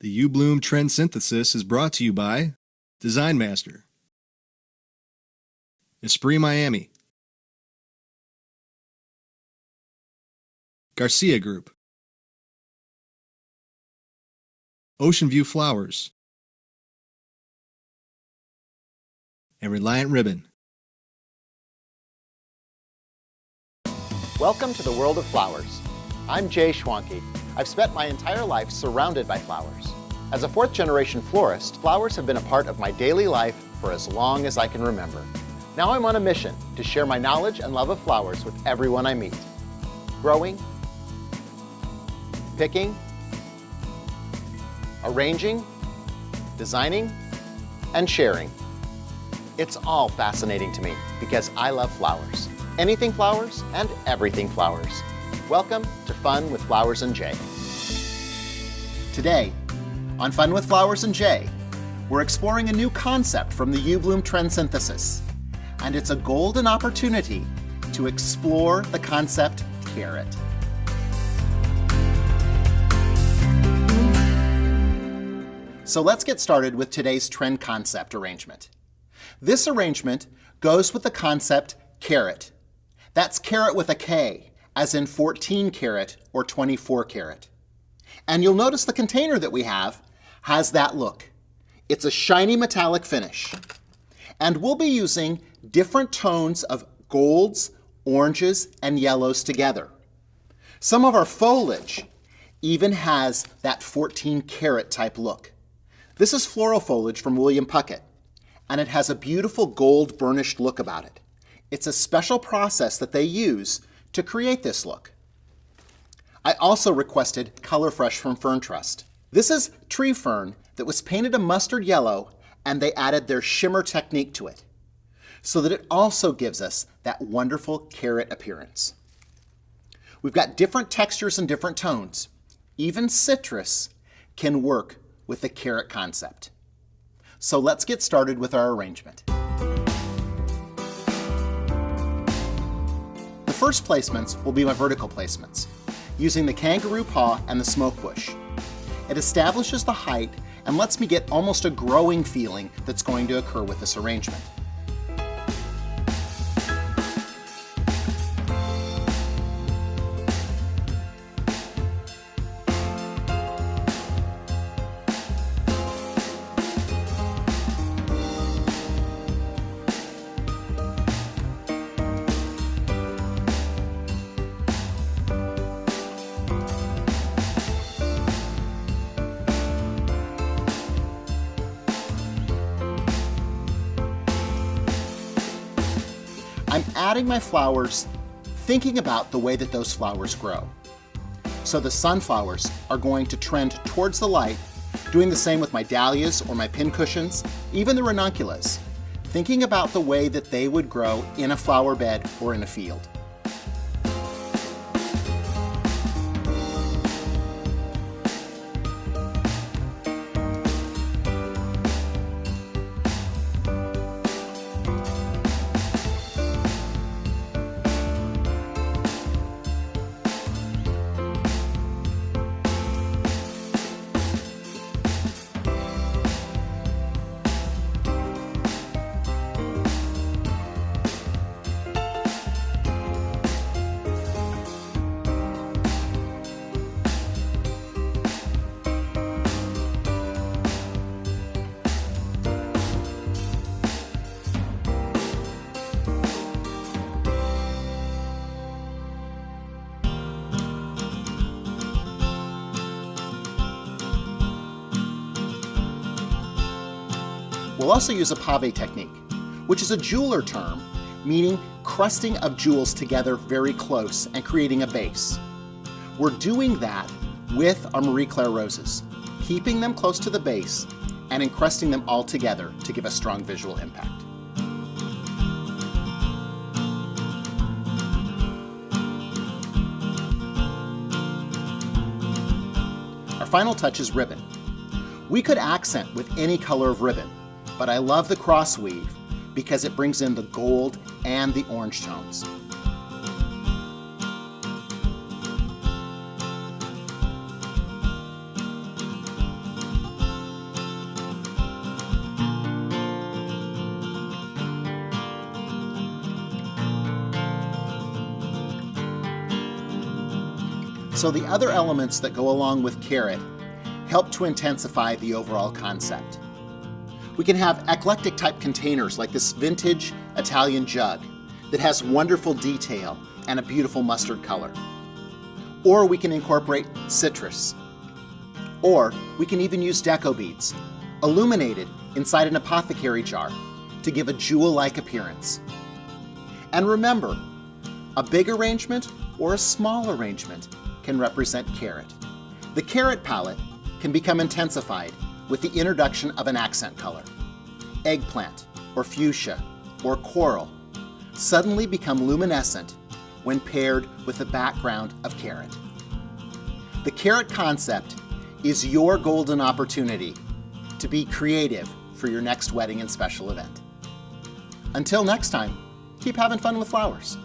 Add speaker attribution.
Speaker 1: The uBloom Trend Synthesis is brought to you by Design Master, Esprit Miami, Garcia Group, Ocean View Flowers, and Reliant Ribbon.
Speaker 2: Welcome to the world of flowers. I'm Jay Schwanke. I've spent my entire life surrounded by flowers. As a fourth-generation florist, flowers have been a part of my daily life for as long as I can remember. Now I'm on a mission to share my knowledge and love of flowers with everyone I meet. Growing, picking, arranging, designing, and sharing. It's all fascinating to me because I love flowers. Anything flowers and everything flowers. Welcome to Fun with Flowers and Jay. Today, on Fun with Flowers and Jay, we're exploring a new concept from the uBloom Trend Synthesis, and it's a golden opportunity to explore the concept KARAT. So let's get started with today's trend concept arrangement. This arrangement goes with the concept KARAT. That's carat with a K, as in 14 karat or 24 karat. And you'll notice the container that we have has that look. It's a shiny metallic finish. And we'll be using different tones of golds, oranges, and yellows together. Some of our foliage even has that 14 karat type look. This is floral foliage from William Puckett, and it has a beautiful gold burnished look about it. It's a special process that they use to create this look. I also requested Color Fresh from Fern Trust. This is tree fern that was painted a mustard yellow, and they added their shimmer technique to it so that it also gives us that wonderful KARAT appearance. We've got different textures and different tones. Even citrus can work with the KARAT concept. So let's get started with our arrangement. The first placements will be my vertical placements, using the kangaroo paw and the smoke bush. It establishes the height and lets me get almost a growing feeling that's going to occur with this arrangement. I'm adding my flowers, thinking about the way that those flowers grow. So the sunflowers are going to trend towards the light, doing the same with my dahlias or my pincushions, even the ranunculus, thinking about the way that they would grow in a flower bed or in a field. We'll also use a pave technique, which is a jeweler term, meaning crusting of jewels together very close and creating a base. We're doing that with our Marie Claire roses, keeping them close to the base and encrusting them all together to give a strong visual impact. Our final touch is ribbon. We could accent with any color of ribbon, but I love the cross weave because it brings in the gold and the orange tones. So the other elements that go along with KARAT help to intensify the overall concept. We can have eclectic type containers like this vintage Italian jug that has wonderful detail and a beautiful mustard color. Or we can incorporate citrus. Or we can even use deco beads, illuminated inside an apothecary jar to give a jewel-like appearance. And remember, a big arrangement or a small arrangement can represent KARAT. The KARAT palette can become intensified with the introduction of an accent color. Eggplant, or fuchsia, or coral suddenly become luminescent when paired with the background of KARAT. The KARAT concept is your golden opportunity to be creative for your next wedding and special event. Until next time, keep having fun with flowers.